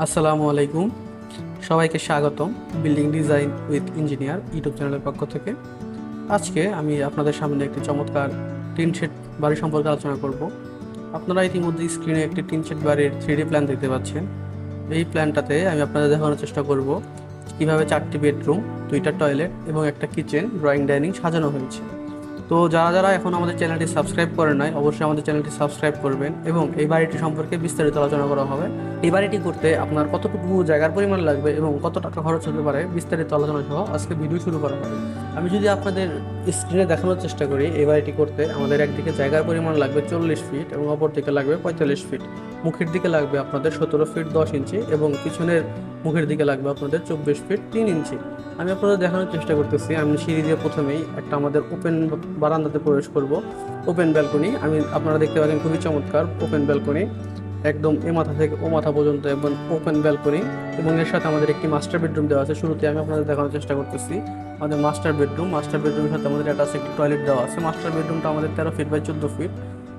আসসালামু আলাইকুম। সবাইকে স্বাগতম building design with engineer YouTube চ্যানেলের পক্ষ থেকে। আজকে আমি আপনাদের সামনে একটি চমৎকার টিন শেড বাড়ি সম্পর্কে আলোচনা করব। আপনারা ইতিমধ্যে স্ক্রিনে একটি টিন শেড বাড়ির 3D প্ল্যান দেখতে পাচ্ছেন। এই প্ল্যানটাতে আমি আপনাদের দেখানোর চেষ্টা করব কিভাবে 4টি বেডরুম, 2টা টয়লেট এবং একটা কিচেন, ড্রয়িং ডাইনিং সাজানো হয়েছে। তো যারা যারা এখন আমাদের চ্যানেলটি সাবস্ক্রাইব করেন নাই, অবশ্যই আমাদের চ্যানেলটি সাবস্ক্রাইব করবেন এবং এই বাড়িটি সম্পর্কে বিস্তারিত আলোচনা করা হবে। এই বাড়িটি করতে আপনার কতটুকু জায়গার পরিমাণ লাগবে এবং কত টাকা খরচ হতে পারে বিস্তারিত আলোচনা সহ আজকে ভিডিও শুরু করা হবে। আমি যদি আপনাদের স্ক্রিনে দেখানোর চেষ্টা করি, এই বাড়িটি করতে আমাদের একদিকে জায়গার পরিমাণ লাগবে 40 ফিট এবং অপর দিকে লাগবে 45 ফিট। মুখের দিকে লাগবে আপনাদের 17 ফিট 10 ইঞ্চি এবং পিছনের মুখের দিকে লাগবে আপনাদের 24 ফিট 3 ইঞ্চি। আমি আপনাদের দেখানোর চেষ্টা করতেছি। আমি সিঁড়ি দিয়ে প্রথমেই একটা আমাদের ওপেন বারান্দাতে প্রবেশ করব। ওপেন ব্যালকনি আপনারা দেখতে পাচ্ছেন, খুবই চমৎকার ওপেন ব্যালকনি, একদম এ মাথা থেকে ও মাথা পর্যন্ত একদম ওপেন ব্যালকনি। এবং এর সাথে আমাদের একটি মাস্টার বেডরুম দেওয়া আছে। শুরুতে আমি আপনাদের দেখানোর চেষ্টা করতেছি আমাদের মাস্টার বেডরুমের সাথে আমাদের অ্যাটাচ একটি টয়লেট দেওয়া আছে। মাস্টার বেডরুমটা আমাদের 13 ফিট 14 ফিট।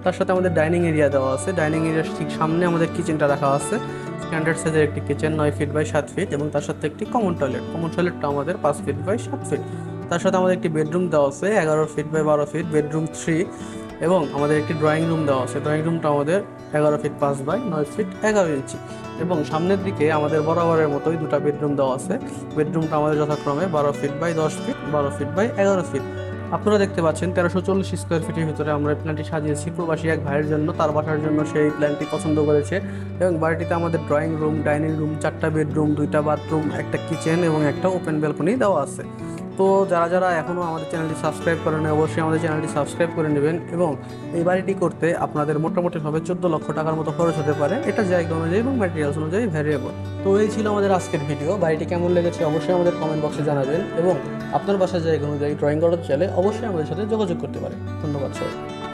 তার সাথে আমাদের ডাইনিং এরিয়া দেওয়া আছে। ডাইনিং এরিয়ার ঠিক সামনে আমাদের কিচেনটা রাখা আছে। স্ট্যান্ডার্ড সাইজের একটি কিচেন 9 ফিট বাই 7 ফিট এবং তার সাথে একটি কমন টয়লেটটা আমাদের 5 ফিট বাই 7 ফিট। তার সাথে আমাদের একটি বেডরুম দেওয়া আছে 11 ফিট বাই 12 ফিট, বেডরুম 3। এবং আমাদের একটি ড্রয়িং রুম দেওয়া আছে। ড্রয়িং রুমটা আমাদের 11 ফিট 5 বাই 9 ফিট 11 ইঞ্চি। এবং সামনের দিকে আমাদের বরাবরের মতোই দুটো বেডরুম দেওয়া আছে। বেডরুমটা আমাদের যথাক্রমে 12 feet by 10 feet, 12 feet by 11 feet. আপনারা দেখতে পাচ্ছেন 1340 স্কোয়ার ফিটের ভিতরে আমরা এই প্ল্যানটি সাজিয়েছি প্রবাসী এক ভাইয়ের জন্য, তার বাসার জন্য সেই প্ল্যানটি পছন্দ করেছে। এবং বাড়িটিতে আমাদের ড্রয়িং রুম, ডাইনিং রুম, 4টা বেডরুম, 2টা বাথরুম, একটা কিচেন এবং একটা ওপেন ব্যালকনি দেওয়া আছে। তো যারা যারা এখনও আমাদের চ্যানেলটি সাবস্ক্রাইব করেন নাই, অবশ্যই আমাদের চ্যানেলটি সাবস্ক্রাইব করে নেবেন। এবং এই বাড়িটি করতে আপনাদের মোটামুটিভাবে 14 লক্ষ টাকার মতো খরচ হতে পারে। এটা জায়গা অনুযায়ী এবং ম্যাটেরিয়ালস অনুযায়ী ভ্যারিয়েবল। তো এই ছিল আমাদের আজকের ভিডিও। বাড়িটি কেমন লেগেছে অবশ্যই আমাদের কমেন্ট বক্সে জানাবেন এবং আপনার বাসার জায়গা অনুযায়ী ড্রয়িং করাতে চাইলে অবশ্যই আমাদের সাথে যোগাযোগ করতে পারেন। ধন্যবাদ সবাই।